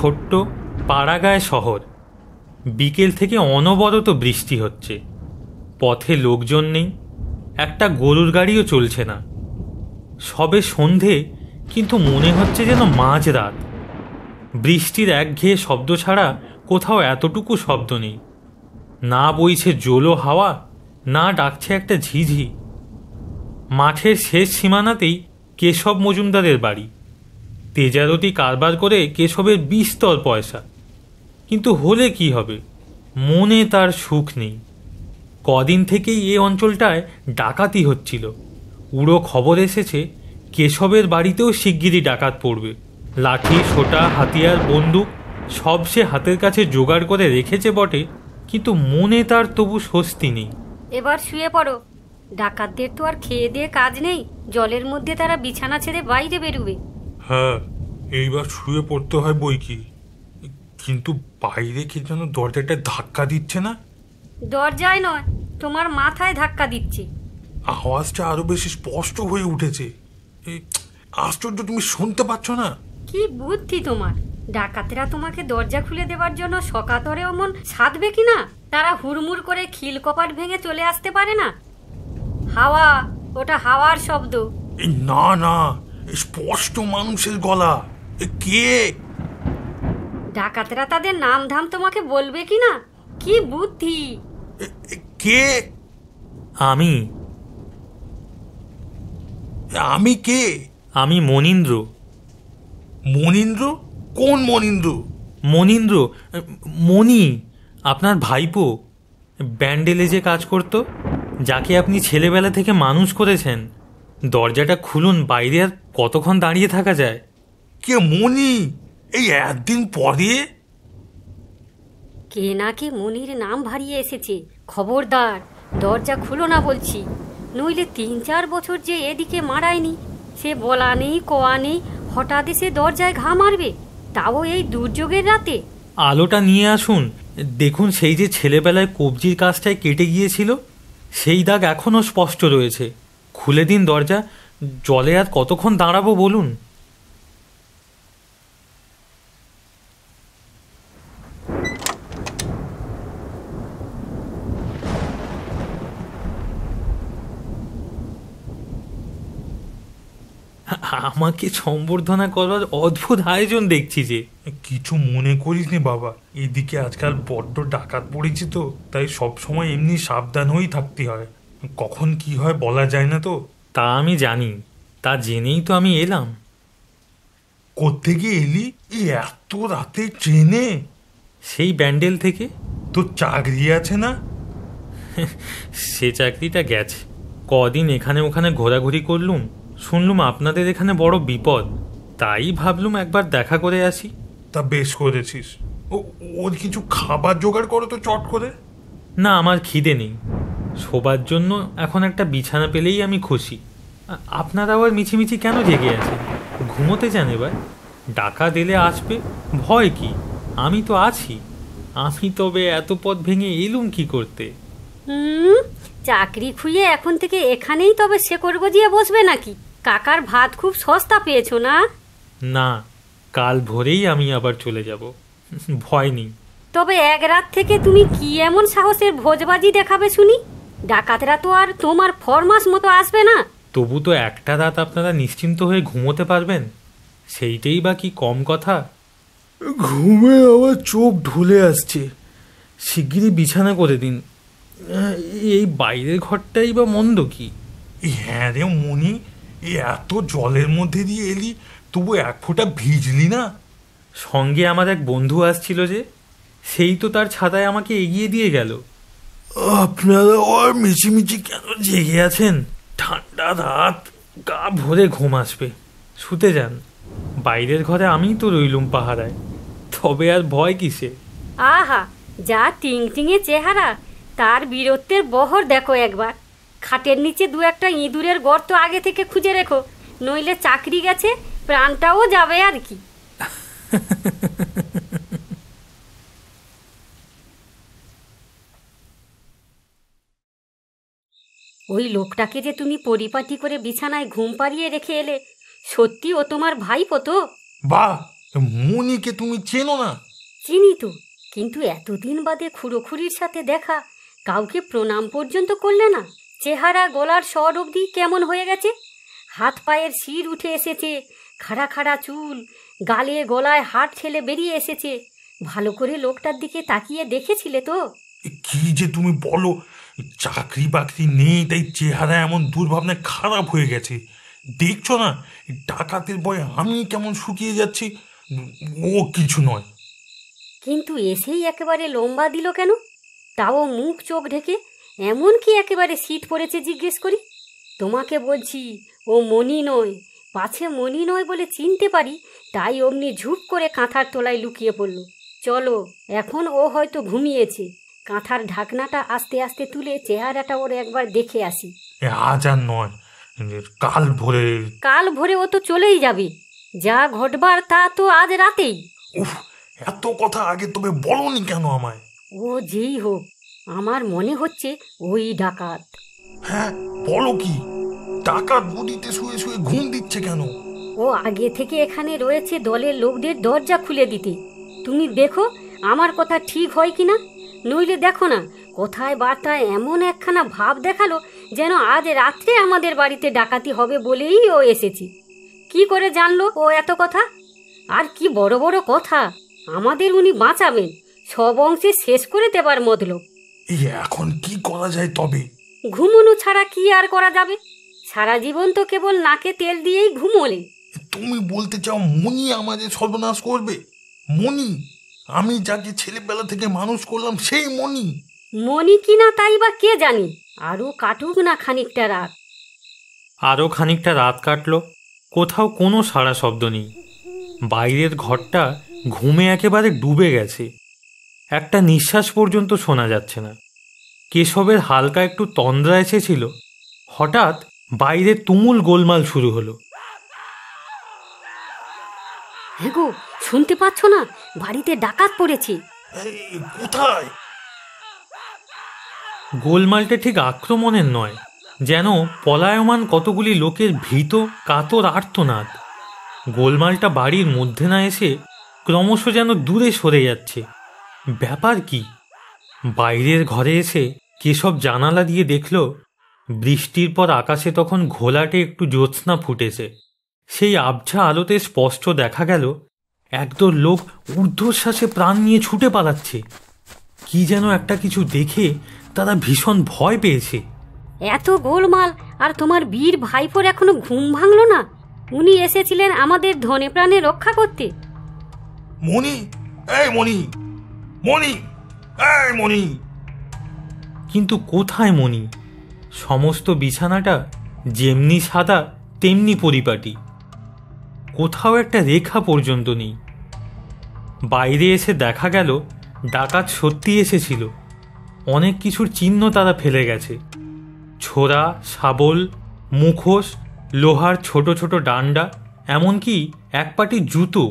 ছোট্ট পাড়াগাঁয় শহর। বিকেল থেকে অনবরত বৃষ্টি হচ্ছে, পথে লোকজন নেই, একটা গরুর গাড়িও চলছে না। সবে সন্ধে, কিন্তু মনে হচ্ছে যেন মাঝরাত। বৃষ্টির একঘেয়ে শব্দ ছাড়া কোথাও এতটুকু শব্দ নেই। না বইছে জোলো হাওয়া, না ডাকছে একটা ঝিঝি। মাঠের শেষ সীমানাতেই কেশব মজুমদারের বাড়ি। তেজারতি কারবার করে কেশবের বিস্তর পয়সা, কিন্তু হলে কি হবে, মনে তার সুখ নেই। কদিন থেকেই এ অঞ্চলটায় ডাকাতি হচ্ছিল। উড়ো খবর এসেছে কেশবের বাড়িতেও শিগগিরই ডাকাত পড়বে। লাঠি, সোটা, হাতিয়ার, বন্দুক সব সে হাতের কাছে জোগাড় করে রেখেছে বটে, কিন্তু মনে তার তবু স্বস্তি নেই। এবার শুয়ে পড়ো। ডাকাতদের তো আর খেয়ে দিয়ে কাজ নেই, জলের মধ্যে তারা বিছানা ছেড়ে বাইরে বেরোবে। হ্যাঁ, এইবার শুয়ে পড়তে হয় বই কি, কিন্তু বাইরে কি যেন দরজাটা ধাক্কা দিচ্ছে না? দরজায় নয়, তোমার মাথায় ধাক্কা দিচ্ছে। আওয়াজটা আরো বেশি স্পষ্ট হয়ে উঠেছে। আশ্চর্য, তুমি শুনতে পাচ্ছ না? কি বুদ্ধি তোমার! ডাকাতেরা তোমাকে দরজা খুলে দেওয়ার জন্য সকাতরে অমন সাধবে কিনা? তারা হুড়মুড় করে খিল কপাট ভেঙে চলে আসতে পারে না? হাওয়া, ওটা হাওয়ার শব্দ। না না, স্পষ্ট মানুষের গলা। কে? ডাকাতেরা তাদের নাম ধাম তোমাকে বলবে কিনা? কি বুদ্ধি! কে? আমি আমি কে? আমি মনীন্দ্র। মনীন্দ্র? কোন মনীন্দ্র? মনীন্দ্র, মণি, আপনার ভাইপো। ব্যান্ডেলে যে কাজ করতো, যাকে আপনি ছেলেবেলা থেকে মানুষ করেছেন। দরজাটা খুলুন, বাইরে আর কতক্ষণ দাঁড়িয়ে থাকা যায়? কে মণি? এই একদিন পরে? কে না কে মনির নাম ভারিয়ে এসেছে। খবরদার, দরজা খুলো না বলছি, নইলে 3-4 বছর যে এদিকে মারায়নি, সে বলা নেই কোয়া নেই, হঠাৎ এসে দরজায় ঘা মারবে, তাও এই দুর্যোগের রাতে। আলোটা নিয়ে আসুন, দেখুন সেই যে ছেলেবেলায় কবজির কাজটায় কেটে গিয়েছিল, সেই দাগ এখনও স্পষ্ট রয়েছে। খুলে দিন দরজা, জলে আর কতক্ষণ দাঁড়াবো বলুন? আমাকে সম্বর্ধনা করার অদ্ভুত আয়োজন দেখছি যে। কিছু মনে করিস নি বাবা, এদিকে আজকাল বড্ড ডাকাত পড়েছি তো, তাই সব সময় এমনি সাবধান হয়েই থাকতে হয়। কখন কি হয় বলা যায় না তো। তা আমি জানি, তা জেনেই তো আমি এলাম। কোত্থেকে এলি এই এত রাতে ট্রেনে? সেই ব্যান্ডেল থেকে। তোর চাকরি আছে না? সে চাকরিটা গেছে। কদিন এখানে ওখানে ঘোরাঘুরি করলুম, শুনলুম আপনাদের এখানে বড় বিপদ, তাই ভাবলুম একবার দেখা করে আসি। তা বেশ করেছিস। ওর কিছু খাবার জোগাড় করো তো চট করে। না, আমার খিদে নেই। শোবার জন্য এখন একটা বিছানা পেলেই আমি খুশি। আপনারা আবার মিছিমিছি কেন জেগে আছেন? ঘুমোতে যান এবার। ডাকাত এলে আসবে, ভয় কি? আমি তো আছি। আমি তবে এত পথ ভেঙে এলুম কি করতে? চাকরি খুইয়ে এখন থেকে এখানেই তবে শেকড় গজিয়ে বসবে নাকি? কাকার ভাত খুব সস্তা পেয়েছো না? না, কাল ভোরেই আমি আবার চলে যাব, ভয় নেই। তবে এক রাত থেকে তুমি কি এমন সাহসের ভোজবাজি দেখাবে শুনি? ডাকাতরা তো আর তোমার ফরমাস মতো আসবে না। তবু তো একটা রাত আপনারা নিশ্চিন্ত হয়ে ঘুমোতে পারবেন, সেইটাই বা কি কম কথা? ঘুমে আমার চোখ ঢুলে আসছে। শিগগিরই বিছানা করে দিন। এই বাইরের ঘরটাই বা মন্দ কি? হ্যাঁ রে মনি, এত জলের মধ্যে দিয়ে এলি, তবু এক ফোঁটা ভিজলি না? সঙ্গে আমার এক বন্ধু আসছিল যে, সেই তো তার ছাতায় আমাকে এগিয়ে দিয়ে গেল। আপনারা আর মিছিমিছি কেন জেগে আছেন? ঠান্ডা রাত, গা ভরে ঘুম আসবে। শুতে যান, বাইরের ঘরে আমিই তো রইলুম পাহারায়, তবে আর ভয় কিসে? আহা, যা টিংটিঙে চেহারা, তার বীরত্বের বহর দেখো একবার। খাটের নিচে 2-1টা ইঁদুরের গর্ত আগে থেকে খুঁজে রেখো, নইলে চাকরি গেছে, প্রাণটাও যাবে আর কি। ওই লোকটাকে যে তুমি পরিপাটি করে বিছানায় ঘুম পাড়িয়ে রেখে এলে, সত্যি ও তোমার ভাইপো তো? বাহ, মনিকে তুমি চেনো না? চিনি তো, কিন্তু এতদিন বাদে খুড়োখুড়ির সাথে দেখা, কাউকে প্রণাম পর্যন্ত করলে না? চেহারা গলার স্বর অবধি কেমন হয়ে গেছে, হাত পায়ের শির উঠে এসেছে, খাড়া খাড়া চুল, গালে গলায় হাড় ঠেলে বেরিয়ে এসেছে। ভালো করে লোকটার দিকে তাকিয়ে দেখেছিলে তো? কি যে তুমি বলো, চাকরি বাকরি নেই তাই চেহারা এমন দুর্ভাবনায় খারাপ হয়ে গেছে। দেখছো না ডাকাতের ভয়ে আমি কেমন শুকিয়ে যাচ্ছি? ও কিছু নয়। কিন্তু এসেই একেবারে লম্বা দিল কেন? তাও মুখ চোখ ঢেকে। এমন কি একেবারে শীত পড়েছে জিজ্ঞেস করি? তোমাকে বলছি, ও মণি নয়। পাছে মণি নয় বলে চিনতে পারি, তাই অমনি ঝুপ করে কাঁথার তলায় লুকিয়ে পড়ল। চলো, এখন ও হয়তো ঘুমিয়েছে। কাঁথার ঢাকনাটা আস্তে আস্তে তুলে চেহারাটা ওর একবার দেখে আসি। আজ আর নয়, কাল ভোরে। কাল ভোরে ও তো চলেই যাবে। যা ঘটবার তা তো আজ রাতেই। উফ, এত কথা আগে তবে বলনি কেন আমায়? ও যেই হোক, আমার মনে হচ্ছে ওই ডাকাত। হ্যাঁ, বলো কি? ডাকাত বুড়িতে শুয়ে শুয়ে ঘুম দিচ্ছে কেন? ও আগে থেকে এখানে রয়েছে দলের লোকদের দরজা খুলে দিতে। তুমি দেখো আমার কথা ঠিক হয় কিনা। নইলে দেখো না, কথায় বার্তায় এমন একখানা ভাব দেখালো যেন আজ রাত্রে আমাদের বাড়িতে ডাকাতি হবে বলেই ও এসেছি। কি করে জানলো ও এত কথা? আর কি বড় বড় কথা! আমাদের উনি বাঁচাবেন, সব অংশে শেষ করে দেবার মতলব। এই এখন কি করা যায় তবে? ঘুমোনো ছাড়া কি আর করা যাবে? সারা জীবন তো কেবল নাকে তেল দিয়েই ঘুমোলে। তুমি বলতে চাও মনি আমাদের সর্বনাশ করবে? মনি, আমি যাকে ছেলেবেলা থেকে মানুষ করলাম সেই মনি? মনি কিনা তাই বা কে জানি। আরও কাটুক না খানিকটা রাত। আরও খানিকটা রাত কাটল, কোথাও কোনো সাড়া শব্দ নেই। বাইরের ঘরটা ঘুমে একেবারে ডুবে গেছে। একটা নিঃশ্বাস পর্যন্ত শোনা যাচ্ছে না। কেশবের হালকা একটু তন্দ্রা এসেছিল, হঠাৎ বাইরে তুমুল গোলমাল শুরু হলো। হ্যাঁ গো, শুনতে পাচ্ছ না? বাড়িতে ডাকাত পড়েছে। কোথায়? গোলমালটা ঠিক আক্রমণের নয়, যেন পলায়মান কতগুলি লোকের ভীত কাতর আর্তনাদ। গোলমালটা বাড়ির মধ্যে না এসে ক্রমশ যেন দূরে সরে যাচ্ছে। ব্যাপার কি? বাইরের ঘরে এসে কেশব জানালা দিয়ে দেখল, বৃষ্টির পর আকাশে তখন ঘোলাটে একটু জ্যোৎস্না ফুটেছে। সেই আবছা আলোতে স্পষ্ট দেখা গেল একদল লোক ঊর্ধ্বশ্বাসে প্রাণ নিয়ে ছুটে পালাচ্ছে। কি যেন একটা কিছু দেখে তারা ভীষণ ভয় পেয়েছে। এত গোলমাল, আর তোমার বীর ভাইপোর এখনো ঘুম ভাঙলো না? উনি এসেছিলেন আমাদের ধনে প্রাণে রক্ষা করতে। মনি, এই মনি, মনি, এই মনি! কিন্তু কোথায় মনি? সমস্ত বিছানাটা যেমনি সাদা তেমনি পরিপাটি, কোথাও একটা রেখা পর্যন্ত নেই। বাইরে এসে দেখা গেল ডাকাত সত্যি এসেছিল। অনেক কিছুর চিহ্ন তারা ফেলে গেছে, ছোরা, শাবল, মুখোশ, লোহার ছোট ছোট ডান্ডা, এমনকি এক পাটি জুতো।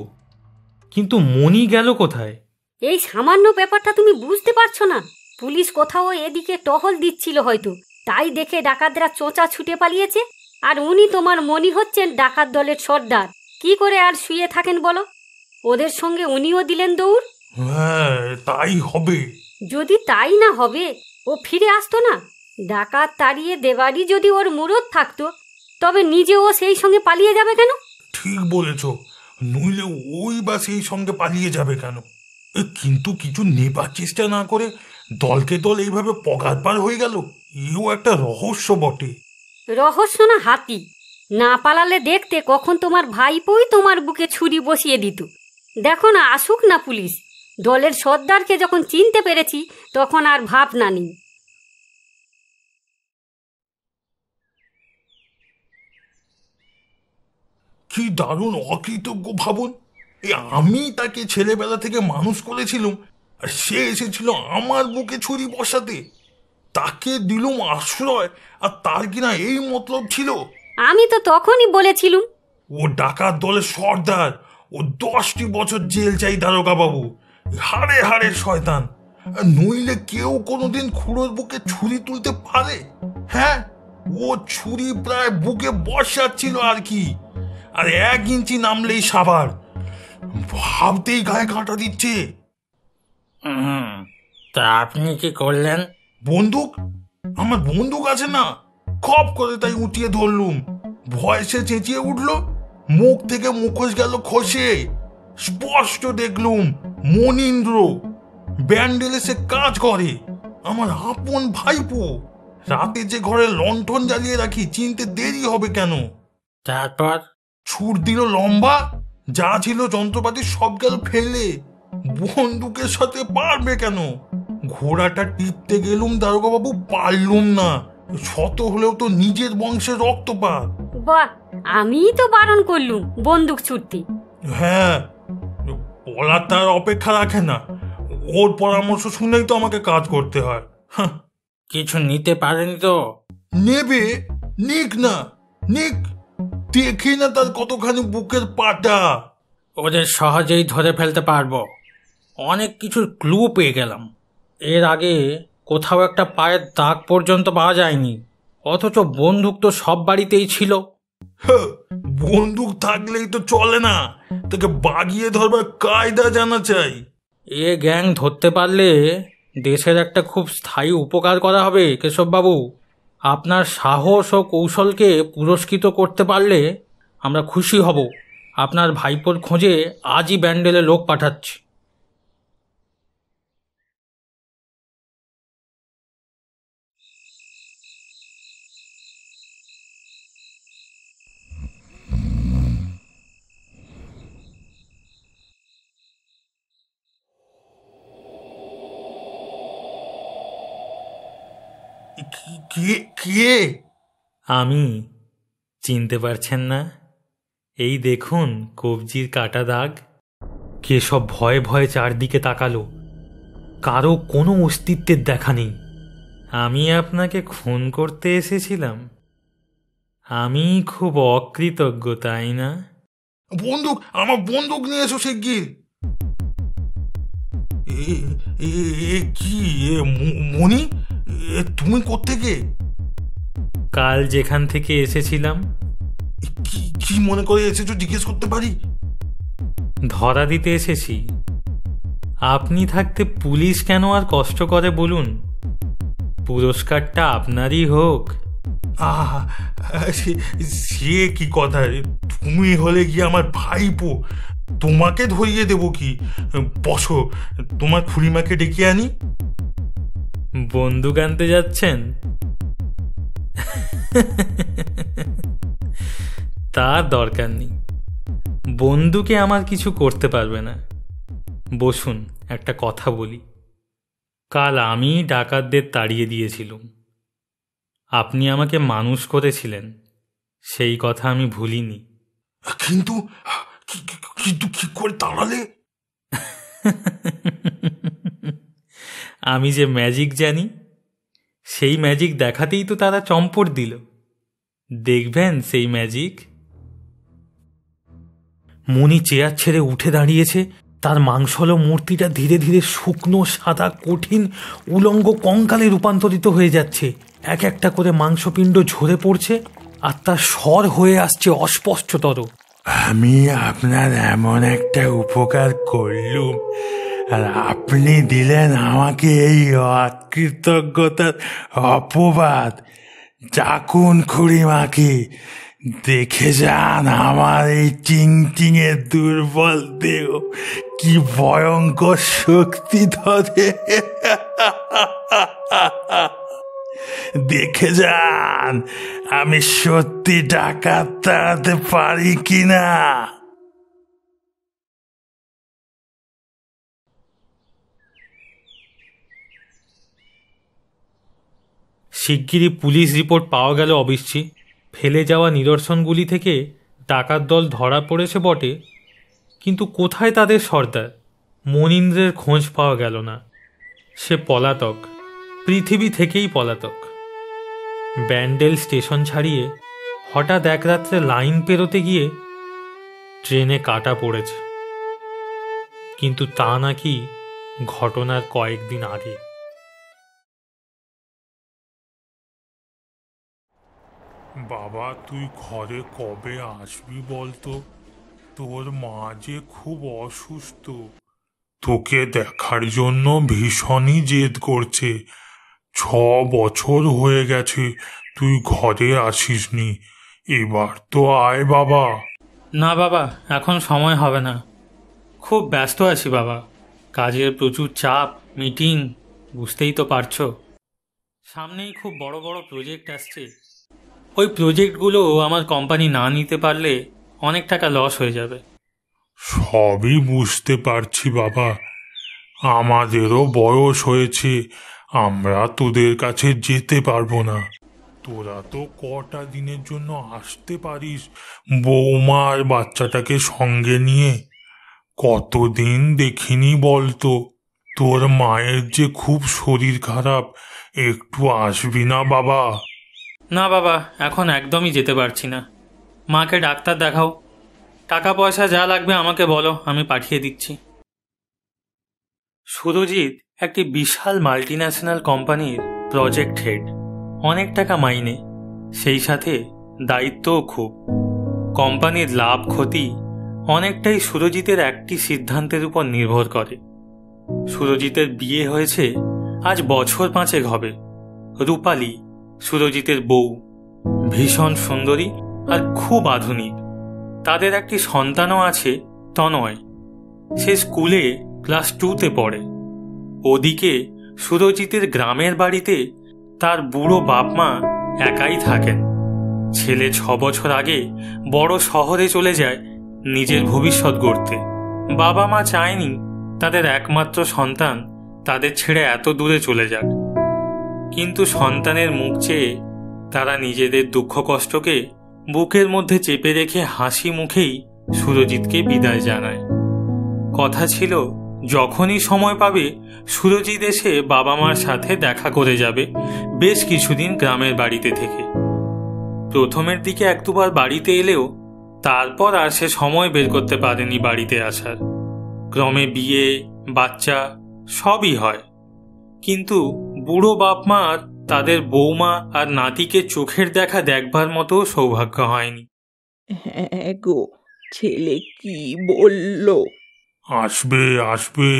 কিন্তু মনি গেল কোথায়? এই সামান্য ব্যাপারটা তুমি বুঝতে পারছো না? পুলিশ কোথাও এদিকে টহল দিচ্ছিল হয়তো, তাই দেখে ডাকাতরা চোঁচা ছুটে পালিয়েছে। আর উনি তোমার মনি হচ্ছেন ডাকাত দলের সর্দার। কি করে আর শুয়ে থাকেন বলো? ওদের সঙ্গে উনিও দিলেন দৌড়। হ্যাঁ, তাই হবে। যদি তাই না হবে, ও ফিরে আসতো না? ডাকাত তাড়িয়ে দেবারই যদি ওর মুরত থাকতো, তবে নিজে ও সেই সঙ্গে পালিয়ে যাবে কেন? ঠিক বলেছ, নইলে ওই বা সেই সঙ্গে পালিয়ে যাবে কেন? কিন্তু কিছু নেবার চেষ্টা না করে দলকে দল এইভাবে পগার পার হয়ে গেল, এও একটা রহস্য বটে। রহস্য না হাতি? না পালালে দেখতে কখন তোমার ভাইপোই তোমার বুকে ছুরি বসিয়ে দিত। দেখো না, আসুক না পুলিশ। দলের সর্দারকে যখন চিনতে পেরেছি, তখন আর ভাবনা নেই। কি দারুণ অকৃতজ্ঞ ভাবুন! আমি তাকে ছেলেবেলা থেকে মানুষ করেছিলাম, আর সে এসেছিল আমার বুকে ছুরি বসাতে। তাকে দিলুম আশ্রয়, আর তার কিনা এই মতলব ছিল। আমি তো তখনই বলেছিলুম ও ডাকাত দলের সর্দার, ও 10টি বছর জেল চাই দারোগা বাবু। হাড়ে হাড়ে শয়তান। নইলে কেউ কোনোদিন খুড়োর বুকে ছুরি তুলতে পারে? হ্যাঁ, ও ছুরি প্রায় বুকে বসাচ্ছিল আর কি। আর 1 ইঞ্চি নামলেই সাবার। ভাবতেই গায়ে কাঁটা দিচ্ছে। তা আপনি কি করলেন? বন্দুক, আমার বন্দুক আছে না, খপ করে তাই উঠিয়ে ধরলুম। ভয়েসে চেঁচিয়ে উঠলো, মুখ থেকে মুখোশ গেল খসে। স্পষ্ট দেখলুম মনীন্দ্র, ব্যান্ডেলে সে কাজ করে, আমার আপন ভাইপো। রাতে যে ঘরে লণ্ঠন জ্বালিয়ে রাখি, চিনতে দেরি হবে কেন? তারপর? ছুট দিল লম্বা, যা ছিল যন্ত্রপাতি সব গেল ফেলে। বন্দুকের সাথে পারবে কেন? ঘোড়াটা টিপতে গেলুম দারোগা বাবু, পারলুম না। শত হলেও তো নিজের বংশের রক্তপাত। বাহ, আমিই তো বারণ করলুম বন্দুক ছুটতে। হ্যাঁ, পলার তার অপেক্ষা রাখে না, ওর পরামর্শ শুনেই তো আমাকে কাজ করতে হয়। হাহ। কিছু নিতে পারেনি তো? নেবে, নিক না, নিক। দেখি না তার কতখানি বুকের পাটা। ওদের সহজেই ধরে ফেলতে পারবো। অনেক কিছুর ক্লু পেয়ে গেলাম। এর আগে কোথাও একটা পায়ের দাগ পর্যন্ত পাওয়া যায়নি, অথচ বন্দুক তো সব বাড়িতেই ছিল। হ্যাঁ, বন্দুক থাকলেই তো চলে না, তাকে বাগিয়ে ধরবার কায়দা জানা চাই। এ গ্যাং ধরতে পারলে দেশের একটা খুব স্থায়ী উপকার করা হবে কেশববাবু। আপনার সাহস ও কৌশলকে পুরস্কৃত করতে পারলে আমরা খুশি হব। আপনার ভাইপোর খোঁজে আজই ব্যান্ডেলে লোক পাঠাচ্ছি। কে কে? আমি। চিনতে পারছেন না? এই দেখুন কবজির কাটা দাগ। কেশব ভয়ে ভয়ে চারদিকে তাকালো। কারো কোনো অস্তিত্বের দেখা নেই। আমি আপনাকে খুন করতে এসেছিলাম? আমি খুব অকৃতজ্ঞ, তাই না? বন্দুক, আমার বন্দুক নিয়ে এসো শিগগির। কি মনি, তুমি কোত্থেকে? কাল যেখান থেকে এসেছিলাম। কি মনে করে এসেছো জিজ্ঞেস করতে পারি? ধরা দিতে এসেছি। আপনি থাকতে পুলিশ কেন আর কষ্ট করে বলুন? পুরস্কারটা আপনারই হোক। আহা, সে কি কথা? তুমি হলে গিয়ে আমার ভাইপো, তোমাকে ধরিয়ে দেবো কি? বসো, তোমার খুড়িমাকে ডেকে আনি। বন্দুক আনতে যাচ্ছেন? তার দরকার নেই। বন্দুকে আমার কিছু করতে পারবে না। বসুন, একটা কথা বলি। কাল আমি ডাকাতদের তাড়িয়ে দিয়েছিলাম। আপনি আমাকে মানুষ করেছিলেন, সেই কথা আমি ভুলিনি। কিন্তু কিন্তু কি করে তাড়ালে? আমি যে ম্যাজিক জানি, সেই ম্যাজিক দেখাতেই তো তারা চম্পট দিল। দেখবেন সেই ম্যাজিক। মণি চেয়ার ছেড়ে উঠে দাঁড়িয়েছে। তার মাংসল মূর্তিটা ধীরে ধীরে শুকনো সাদা কঠিন উলঙ্গ কঙ্কালে রূপান্তরিত হয়ে যাচ্ছে। এক একটা করে মাংসপিণ্ড ঝরে পড়ছে, আর তার স্বর হয়ে আসছে অস্পষ্টতর। আমি আপনার এমন একটা উপকার করলুম, আর আপনি দিলেন আমাকে এই অকৃতজ্ঞতার অপবাদ। চাকুন খুড়িমাকে, দেখে যান আমার এই চিংচিঙে দুর্বল দেহ কি ভয়ঙ্কর শক্তি ধরে। দেখে যান আমি সত্যি ডাকাত তাড়াতে পারি কিনা। শিগগিরই পুলিশ রিপোর্ট পাওয়া গেল অবশ্যই। ফেলে যাওয়া নিদর্শনগুলি থেকে ডাকাত দল ধরা পড়েছে বটে, কিন্তু কোথায় তাদের সর্দার? মনীন্দ্রের খোঁজ পাওয়া গেল না। সে পলাতক, পৃথিবী থেকেই পলাতক। ব্যান্ডেল স্টেশন ছাড়িয়ে হঠাৎ এক রাত্রে লাইন পেরোতে গিয়ে ট্রেনে কাটা পড়েছে, কিন্তু তা নাকি ঘটনার কয়েকদিন আগে। বাবা, তুই ঘরে কবে আসবি বলতো? তোর মা যে খুব অসুস্থ, তোকে দেখার জন্য ভীষণই জেদ করছে। 6 বছর হয়ে গেছে তুই ঘরে আসিসনি, এবার তো আয় বাবা। না বাবা, এখন সময় হবে না, খুব ব্যস্ত আছি বাবা, কাজের প্রচুর চাপ, মিটিং, বুঝতেই তো পারছো। সামনেই খুব বড় বড় প্রজেক্ট আসছে, ওই প্রজেক্টগুলো আমার কোম্পানি না নিতে পারলে অনেক টাকা লস হয়ে যাবে। সবই বুঝতে পারছি বাবা, আমাদেরও বয়স হয়েছে, আমরা তোদের কাছে যেতে পারবো না। তোরা তো কটা দিনের জন্য আসতে পারিস বৌমা আর বাচ্চাটাকে সঙ্গে নিয়ে। কতদিন দেখিনি বলতো। তোর মায়ের যে খুব শরীর খারাপ, একটু আসবি না বাবা? না বাবা, এখন একদমই যেতে পারছি না, মাকে ডাক্তার দেখাও, টাকা পয়সা যা লাগবে আমাকে বলো, আমি পাঠিয়ে দিচ্ছি। সুরজিৎ একটি বিশাল মাল্টিন্যাশনাল কোম্পানির প্রজেক্ট হেড, অনেক টাকা মাইনে, সেই সাথে দায়িত্বও খুব। কোম্পানির লাভ ক্ষতি অনেকটাই সুরজিতের একটি সিদ্ধান্তের উপর নির্ভর করে। সুরজিতের বিয়ে হয়েছে আজ বছর 5 হবে। রূপালী সুরজিতের বউ, ভীষণ সুন্দরী আর খুব আধুনিক। তাদের একটি সন্তানও আছে, তনয়, সে স্কুলে ক্লাস 2তে পড়ে। ওদিকে সুরজিতের গ্রামের বাড়িতে তার বুড়ো বাপ মা একাই থাকেন। ছেলে 6 বছর আগে বড় শহরে চলে যায় নিজের ভবিষ্যৎ গড়তে। বাবা মা চায়নি তাদের একমাত্র সন্তান তাদের ছেড়ে এত দূরে চলে যাক, কিন্তু সন্তানের মুখ চেয়ে তারা নিজেদের দুঃখ কষ্টকে বুকের মধ্যে চেপে রেখে হাসি মুখেই সুরজিৎকে বিদায় জানায়। কথা ছিল যখনই সময় পাবে সুরজিৎ এসে বাবা মার সাথে দেখা করে যাবে বেশ কিছুদিন গ্রামের বাড়িতে থেকে। প্রথমের দিকে 1-2 বার বাড়িতে এলেও তারপর আর সে সময় বের করতে পারেনি বাড়িতে আসার। ক্রমে বিয়ে, বাচ্চা সবই হয়, কিন্তু বুড়ো বাপ মার তাদের বৌমা আর নাতিকে চোখের দেখা দেখবার মতো সৌভাগ্য হয়নি। হ্যাঁ গো, ছেলে কি বললো? আসবে আসবে,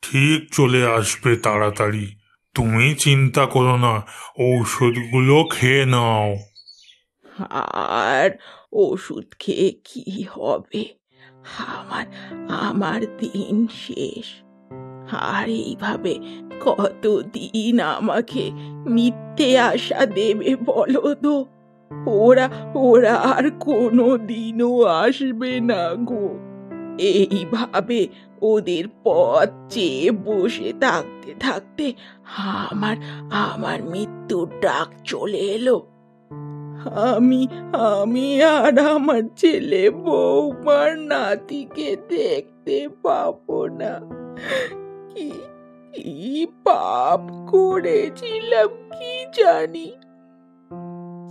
ঠিক চলে আসবে তাড়াতাড়ি, তুমি চিন্তা করো না, ঔষধগুলো খেয়ে নাও। আর ওষুধ খেয়ে কি হবে? আমার আমার দিন শেষ। আর এইভাবে কতদিন আমাকে মিথ্যে আশা দেবে বলো তো? ওরা ওরা আর কোনো দিনও আসবে না গো। এইভাবে ওদের পথ চেয়ে বসে থাকতে থাকতে আমার আমার মৃত্যুর ডাক চলে এলো। আমি আমি আর আমার ছেলে বৌমার নাতিকে দেখতে পাবো না। কি কি পাপ করেছিলাম কি জানি।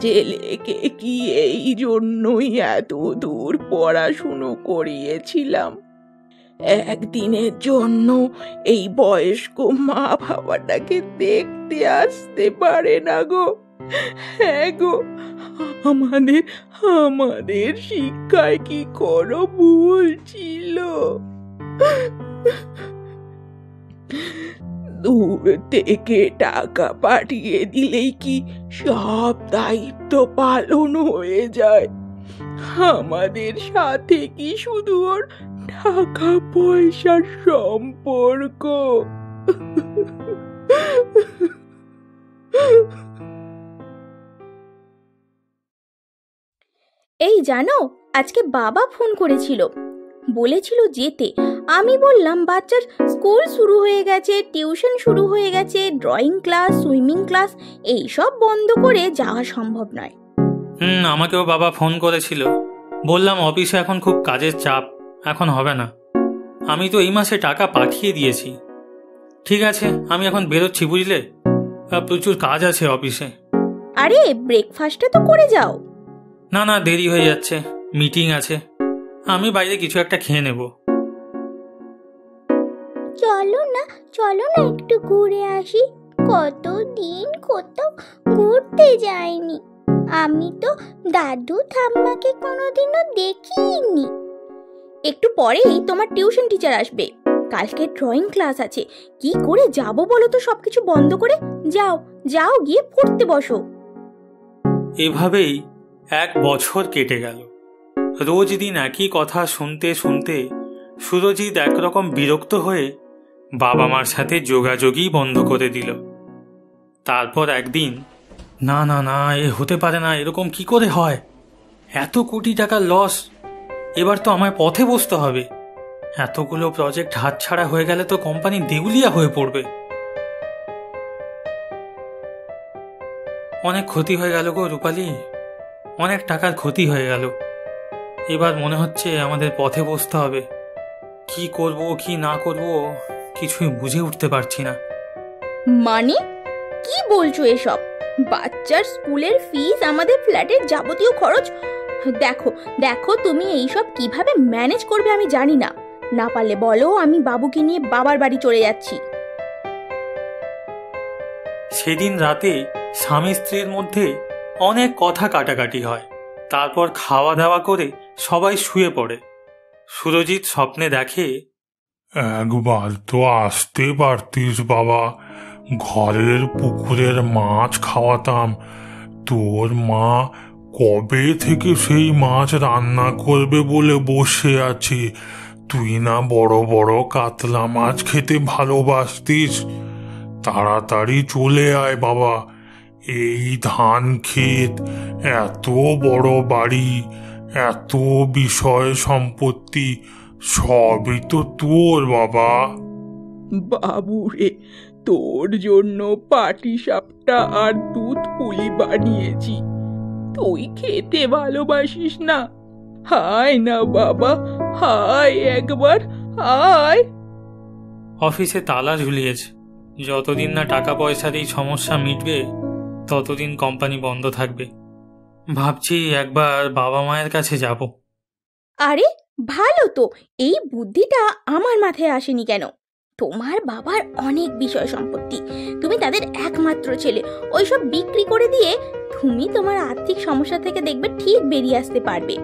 ছেলেকে কি এই জন্যই এত দূর পড়াশুনো করিয়েছিলাম? একদিনের জন্য এই বয়স্ক মা বাবাটাকে দেখতে আসতে পারে না গো? হ্যাঁ গো, আমাদের আমাদের শিক্ষায় কি কোনো ভুল ছিল? দূর থেকে টাকা পাঠিয়ে দিলেই কি সব দায়িত্ব পালন হয়ে যায়? আমাদের সাথে কি শুধু ওর টাকা পয়সার সম্পর্ক? এই জানো, আজকে বাবা ফোন করেছিল, বলেছিল যেতে। আমি বললাম বাচ্চার স্কুল শুরু হয়ে গেছে, টিউশন শুরু হয়ে গেছে, ড্রয়িং ক্লাস, সুইমিং ক্লাস এইসব বন্ধ করে যাওয়া সম্ভব নয়। আমাকেও বাবা ফোন করেছিল, বললাম অফিসে এখন খুব কাজের চাপ, এখন হবে না। আমি তো এই মাসে টাকা পাঠিয়ে দিয়েছি। ঠিক আছে, আমি এখন বেরোচ্ছি, বুঝলে, প্রচুর কাজ আছে অফিসে। আরে ব্রেকফাস্টটা তো করে যাও। না না, দেরি হয়ে যাচ্ছে, মিটিং আছে, আমি বাইরে কিছু একটা খেয়ে নেব। চলো না একটু ঘুরে আসি, কতদিন কোথাও ঘুরতে যাইনি। আমি তো দাদু ঠাম্মাকে কোনোদিনও দেখিনি। একটু পরেই তোমার টিউশন টিচার আসবে, কালকে ড্রয়িং ক্লাস আছে। কি করে যাব বলো তো সবকিছু বন্ধ করে? যাও যাও, গিয়ে পড়তে বসো। এভাবেই 1 বছর কেটে গেল। রোজ দিন একই কথা শুনতে শুনতে সুরজিৎ একরকম বিরক্ত হয়ে বাবা মার সাথে যোগাযোগই বন্ধ করে দিল। তারপর একদিন, না না না, এ হতে পারে না, এরকম কি করে হয়? এত কোটি টাকার লস, এবার তো আমায় পথে বসতে হবে। এতগুলো প্রজেক্ট হাতছাড়া হয়ে গেলে তো কোম্পানি দেউলিয়া হয়ে পড়বে। অনেক ক্ষতি হয়ে গেল গো রূপালী, অনেক টাকার ক্ষতি হয়ে গেল। এবার মনে হচ্ছে আমাদের পথে বসতে হবে। কি করব কি না করব কিছুই বুঝে উঠতে পারছি না। মানে কি বলছো এসব? বাচ্চার স্কুলের ফিস, আমাদের ফ্ল্যাটের যাবতীয় খরচ। দেখো দেখো, তুমি এইসব কিভাবে ম্যানেজ করবে আমি জানি না। না পারলে বলো, আমি বাবুকে নিয়ে বাবার বাড়ি চলে যাচ্ছি। সেদিন রাতে স্বামী স্ত্রীর মধ্যে অনেক কথা কাটাকাটি হয়। তারপর খাওয়া দাওয়া করে সবাই শুয়ে পড়ে। সুরজিৎ স্বপ্নে দেখে, একবার তো আসতে পারতিস বাবা, ঘরের পুকুরের মাছ খাওয়াতাম। তোর মা কবে থেকে সেই মাছ রান্না করবে বলে বসে আছে। তুই না বড় বড় কাতলা মাছ খেতে ভালোবাসতিস। তাড়াতাড়ি চলে আয় বাবা। এই ধান ক্ষেত, এত বড় বাড়ি, এত বিষয় সম্পত্তি, সবই তো তোর বাবা। বাবুরে, তোর জন্য পাটিসাপটা আর দুধ পুলি বানিয়েছি। তুই খেতে ভালোবাসিস না? হায় না বাবা, হায় একবার, হায়। অফিসে তালা ঝুলিয়েছে। যতদিন না টাকা পয়সার এই সমস্যা মিটবে ততদিন কোম্পানি বন্ধ থাকবে। ভাবছি একবার বাবা মায়ের কাছে যাব। আরে ভালো তো, এই বুদ্ধিটা আমার মাথায় আসেনি কেন? তোমার বাবার অনেক বিষয় সম্পত্তি, তুমি তাদের একমাত্র ছেলে। ওইসব বিক্রি করে দিয়ে তুমি তোমার আর্থিক সমস্যা থেকে দেখবে ঠিক বেরিয়ে আসতে পারবে।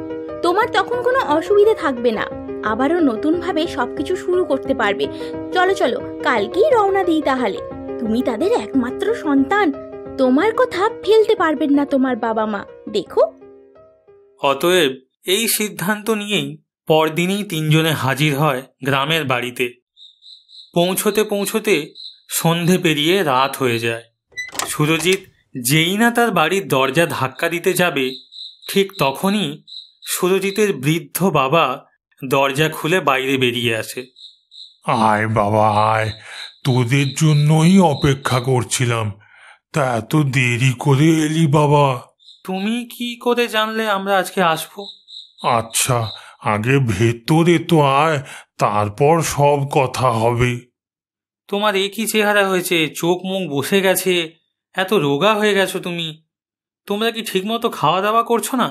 তোমার তখন কোনো অসুবিধা থাকবে না, আবারও নতুন ভাবে সবকিছু শুরু করতে পারবে। চলো চলো, কালকেই রওনা দিই তাহলে। তুমি তাদের একমাত্র সন্তান, তোমার কথা ফেলতে পারবেন না তোমার বাবা মা, দেখো। অতএব এই সিদ্ধান্ত নিয়েই পরদিনই তিনজনে হাজির হয় গ্রামের বাড়িতে। পৌঁছতে পৌঁছতে সন্ধে পেরিয়ে রাত হয়ে যায়। সুরজিৎ যেই না তার বাড়ির দরজা ধাক্কা দিতে যাবে, ঠিক তখনই সুরজিতের বৃদ্ধ বাবা দরজা খুলে বাইরে বেরিয়ে আসে। আয় বাবা আয়, তোদের জন্যই অপেক্ষা করছিলাম। তা এত দেরি করে এলি বাবা? তুমি কি করে জানলে আমরা আজকে আসবো? আচ্ছা, আগে ভেতরে তো আয়, তারপর সব কথা হবে। তোমার এ কি চেহারা হয়েছে? চোখ মুখ বসে গেছে, এত রোগা হয়ে গেছো তুমি। তোমরা কি ঠিক মতো খাওয়া দাওয়া করছো না?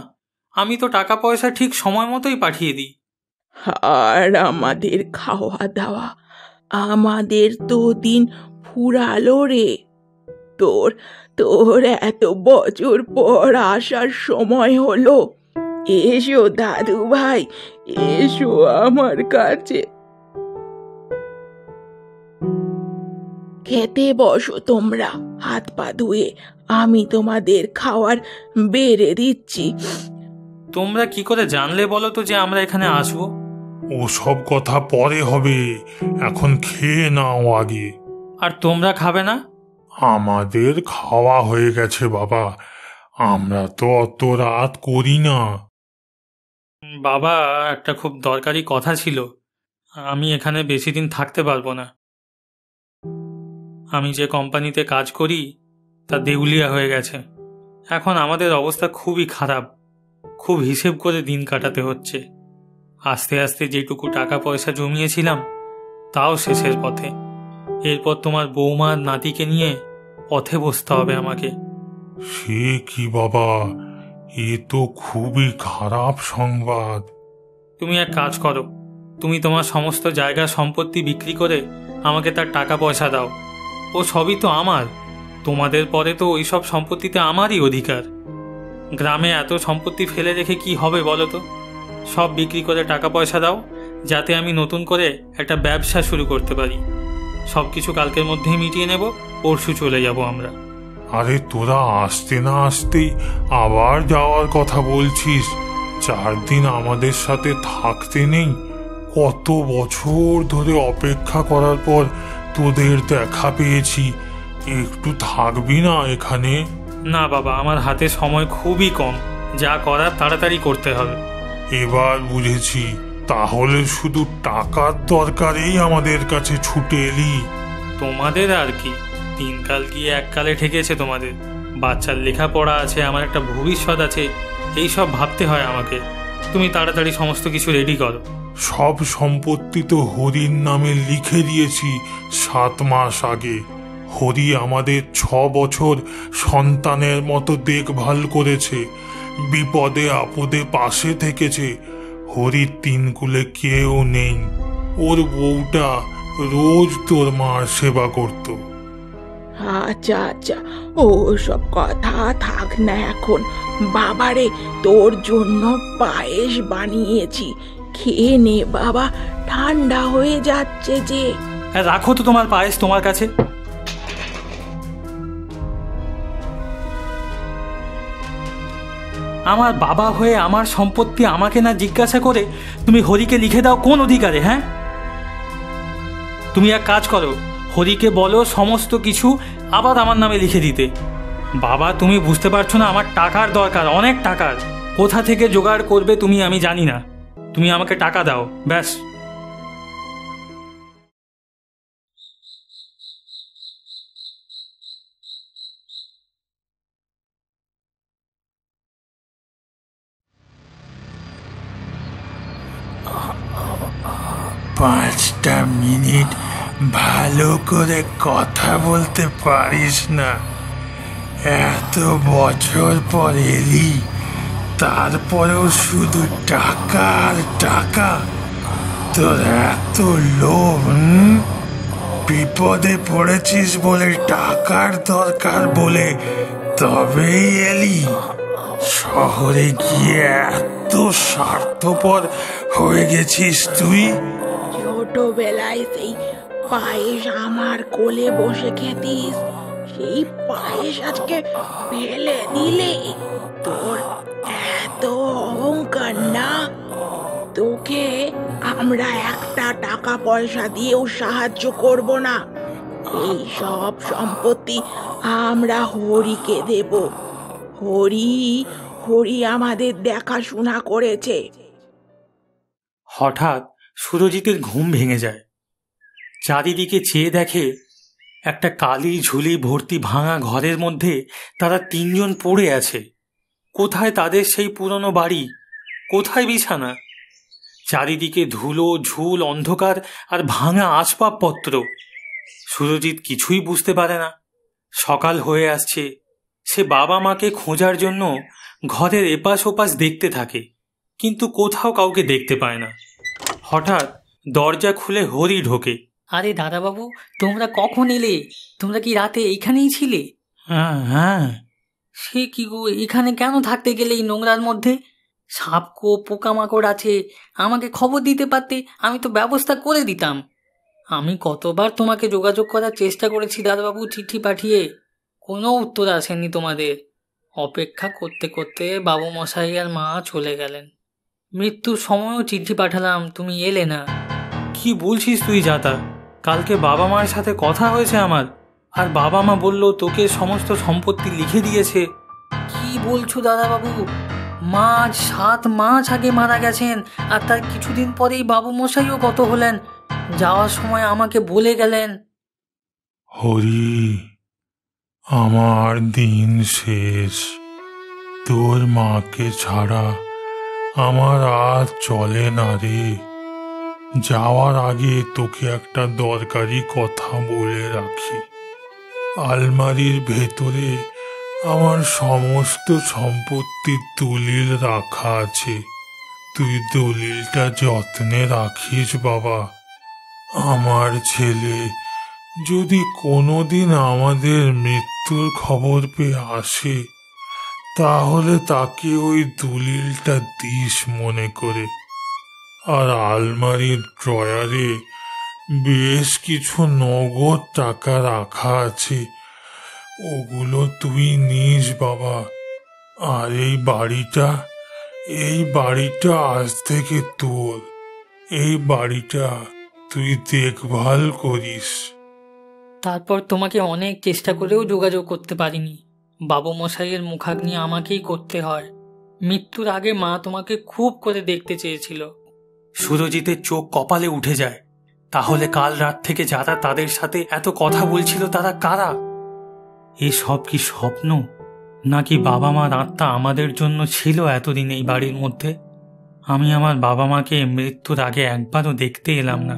আমি তো টাকা পয়সা ঠিক সময় মতোই পাঠিয়ে দিই। আর আমাদের খাওয়া দাওয়া, আমাদের তো দিন ফুরালো রে। তোর তোর এত বছর পর আসার সময় হলো। এসো দাদু ভাই, এসো আমার কাছে। খেতে বসো তোমরা, হাত পা ধুয়ে আমি তোমাদের খাওয়ার বেড়ে দিচ্ছি। তোমরা কি করে জানলে বলো তো যে আমরা এখানে আসবো? ও সব কথা পরে হবে, এখন খেয়ে নাও আগে। আর তোমরা খাবে না? আমাদের খাওয়া হয়ে গেছে বাবা, আমরা তো অত রাত করি না। বাবা, একটা খুব দরকারি কথা ছিল। আমি এখানে বেশি দিন থাকতে পারবো না। আমি যে কোম্পানিতে কাজ করি তা দেউলিয়া হয়ে গেছে। এখন আমাদের অবস্থা খুবই খারাপ, খুব হিসেব করে দিন কাটাতে হচ্ছে। আস্তে আস্তে যেটুকু টাকা পয়সা জমিয়েছিলাম তাও শেষের পথে। এরপর তোমার বৌমার নাতিকে নিয়ে পথে বসতে হবে আমাকে। সে কি বাবা, এ তো খুবই খারাপ সংবাদ। তুমি এক কাজ করো, তুমি তোমার সমস্ত জায়গা সম্পত্তি বিক্রি করে আমাকে তার টাকা পয়সা দাও। ও সবই তো আমার, তোমাদের পরে তো ওই সব সম্পত্তিতে আমারই অধিকার। গ্রামে এত সম্পত্তি ফেলে রেখে কি হবে বলো তো? সব বিক্রি করে টাকা পয়সা দাও, যাতে আমি নতুন করে একটা ব্যবসা শুরু করতে পারি। সব কিছু কালকের মধ্যেই মিটিয়ে নেব, পরশু চলে যাব আমরা। আরে তোরা আসতে না আসতেই আবার যাওয়ার কথা বলছিস? 4 দিন আমাদের সাথে থাকতে নেই? কত বছর ধরে অপেক্ষা করার পর তোদের দেখা পেয়েছি, একটু থাকবি না এখানে? না বাবা, আমার হাতে সময় খুবই কম, যা করার তাড়াতাড়ি করতে হবে। এবার বুঝেছি, তাহলে শুধু টাকার দরকারেই আমাদের কাছে ছুটে এলি। তোমাদের আর কি, দিনকাল গিয়ে এককালে ঠেকেছে তোমাদের। বাচ্চার লেখাপড়া আছে, আমার একটা ভবিষ্যৎ আছে, এই সব ভাবতে হয় আমাকে। তুমি তাড়াতাড়ি সমস্ত কিছু রেডি করো। সব সম্পত্তি তো হরির নামে লিখে দিয়েছি 7 মাস আগে। হরি আমাদের 6 বছর সন্তানের মতো দেখভাল করেছে, বিপদে আপদে পাশে থেকেছে। হরির 3 কুলে কেউ নেই। ওর বউটা রোজ তোর মার সেবা করত। আচ্ছা আচ্ছা, ও সব কথা থাক না এখন। বাবারে, তোর জন্য পায়েস বানিয়েছি, খেয়ে নে বাবা, ঠান্ডা হয়ে যাচ্ছে যে। রাখো তো তোমার পায়েস তোমার কাছে। আমার বাবা হয়ে আমার সম্পত্তি আমাকে না জিজ্ঞাসা করে তুমি হরিকে লিখে দাও কোন অধিকারে? হ্যাঁ, তুমি এক কাজ করো, হরিকে বলো সমস্ত কিছু আবার আমার নামে লিখে দিতে। বাবা, তুমি বুঝতে পারছো না, আমার টাকার দরকার, অনেক টাকার। কোথা থেকে জোগাড় করবে তুমি আমি জানি না, তুমি আমাকে টাকা দাও ব্যাস। পাঁচটা মিনিট ভালো করে কথা বলতে পারিস না? এত বছর পর এলি, তারপরেও শুধু টাকা আর টাকা। তোর এত লোভ? বিপদে পড়েছিস বলে, টাকার দরকার বলে তবেই এলি? শহরে গিয়ে এত স্বার্থপর হয়ে গেছিস তুই? ছোটবেলায় সেই পায়েস আমার কোলে বসে খেতিস, সেই পায়েস আজকে ফেলে দিলে? তোর এত অহংকার না? তোকে আমরা একটা টাকা পয়সা দিয়েও সাহায্য করব না। এই সব সম্পত্তি আমরা হরিকে দেব। হরি আমাদের দেখাশোনা করেছে। হঠাৎ সুরজিতের ঘুম ভেঙে যায়। চারিদিকে চেয়ে দেখে একটা কালি ঝুলি ভর্তি ভাঙা ঘরের মধ্যে তারা 3 জন পড়ে আছে। কোথায় তাদের সেই পুরনো বাড়ি? কোথায় বিছানা? চারিদিকে ধুলো, ঝুল, অন্ধকার আর ভাঙা আসবাবপত্র। সুরজিৎ কিছুই বুঝতে পারে না। সকাল হয়ে আসছে, সে বাবা মাকে খোঁজার জন্য ঘরের এপাশ ওপাশ দেখতে থাকে, কিন্তু কোথাও কাউকে দেখতে পায় না। হঠাৎ দরজা খুলে হরি ঢোকে। আরে দাদাবাবু, তোমরা কখন এলে? তোমরা কি রাতে এইখানেই ছিলে? হ্যাঁ হ্যাঁ। সে কি গো, এখানে কেন থাকতে গেলে এই নোংরার মধ্যে? সাপকো পোকামাকড় আছে, আমাকে খবর দিতে পারতে, আমি তো ব্যবস্থা করে দিতাম। আমি কতবার তোমাকে যোগাযোগ করার চেষ্টা করেছি দাদাবাবু, চিঠি পাঠিয়ে, কোনো উত্তর আসেনি তোমাদের। অপেক্ষা করতে করতে বাবু মশাই আর মা চলে গেলেন। মৃত্যুর সময়ও চিঠি পাঠালাম, তুমি এলে না। কি বলছিস তুই জাতা? কালকে বাবা মায়ের সাথে কথা হয়েছে আমার, আর বাবা মা বলল তোকে সমস্ত সম্পত্তি লিখে দিয়েছে। কি বলছো দাদাবাবু? মা 7 মাস আগে মারা গেছেন, আর তার কিছুদিন পরেই বাবু মশাইও গত হলেন। যাওয়ার সময় আমাকে বলে গেলেন, হরি, আমার দিন শেষ। তোর মাকে ছাড়া আমার আর চলে না রে। যাওয়ার আগে তোকে একটা দরকারি কথা বলে রাখি। আলমারির ভেতরে আমার সমস্ত সম্পত্তির দলিল রাখা আছে। তুই দলিলটা যত্নে রাখিস বাবা। আমার ছেলে যদি কোনোদিন আমাদের মৃত্যুর খবর পেয়ে আসে, তাহলে তাকে ওই দলিলটা দিস মনে করে। আর আলমারির ড্রয়ারে বেশ কিছু নগদ টাকা রাখা আছে, ওগুলো তুই নিস বাবা। আর এই বাড়িটা আজ থেকে তোর। এই বাড়িটা তুই দেখভাল করিস। তারপর তোমাকে অনেক চেষ্টা করেও যোগাযোগ করতে পারিনি। বাবু মশাইয়ের মুখাগ্নি আমাকেই করতে হয়। মৃত্যুর আগে মা তোমাকে খুব করে দেখতে চেয়েছিল। সুরজিতের চোখ কপালে উঠে যায়। তাহলে কাল রাত থেকে যারা তাদের সাথে এত কথা বলছিল তারা কারা? এসব কি স্বপ্ন, নাকি বাবা মার আত্মা আমাদের জন্য ছিল এতদিন এই বাড়ির মধ্যে? আমি আমার বাবা মাকে মৃত্যুর আগে একবারও দেখতে এলাম না।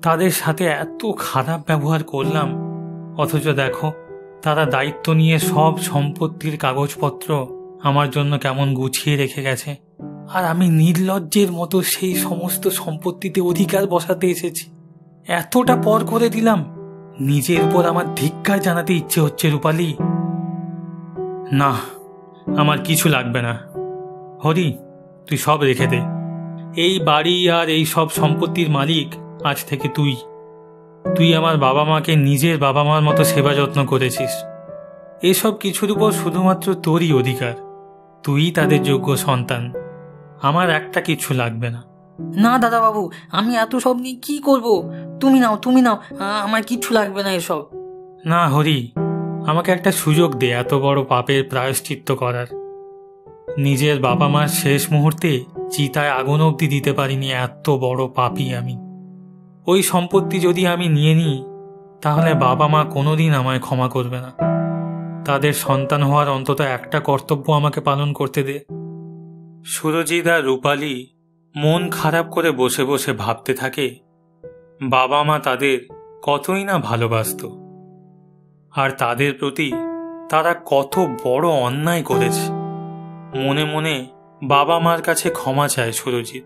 তাদের সাথে এত খারাপ ব্যবহার করলাম, অথচ দেখো তারা দায়িত্ব নিয়ে সব সম্পত্তির কাগজপত্র আমার জন্য কেমন গুছিয়ে রেখে গেছে। আর আমি নির্লজ্জের মতো সেই সমস্ত সম্পত্তিতে অধিকার বসাতে এসেছি। এতটা পর করে দিলাম। নিজের উপর আমার ধিক্কার জানাতে ইচ্ছে হচ্ছে রূপালী। না, আমার কিছু লাগবে না। হরি, তুই সব রেখে দে। এই বাড়ি আর এই সব সম্পত্তির মালিক আজ থেকে তুই। তুই আমার বাবা মাকে নিজের বাবা মার মতো সেবা যত্ন করেছিস। এসব কিছুর উপর শুধুমাত্র তোরই অধিকার। তুই তাদের যোগ্য সন্তান। আমার একটা কিছু লাগবে না। না দাদাবাবু, আমি এত সব নিয়ে কি করব? তুমি নাও, আমার কিচ্ছু লাগবে না এসব। না হরি, আমাকে একটা সুযোগ দে এত বড় পাপের প্রায়শ্চিত্ত করার। নিজের বাবা মার শেষ মুহূর্তে চিতায় আগুন অবধি দিতে পারিনি, এত বড় পাপী আমি। ওই সম্পত্তি যদি আমি নিয়ে নিই তাহলে বাবা মা কোনোদিন আমায় ক্ষমা করবে না। তাদের সন্তান হওয়ার অন্তত একটা কর্তব্য আমাকে পালন করতে দে। সুরজিৎ আর রূপালী মন খারাপ করে বসে বসে ভাবতে থাকে বাবা মা তাদের কতই না ভালোবাসত, আর তাদের প্রতি তারা কত বড় অন্যায় করেছে। মনে মনে বাবা মার কাছে ক্ষমা চায় সুরজিৎ।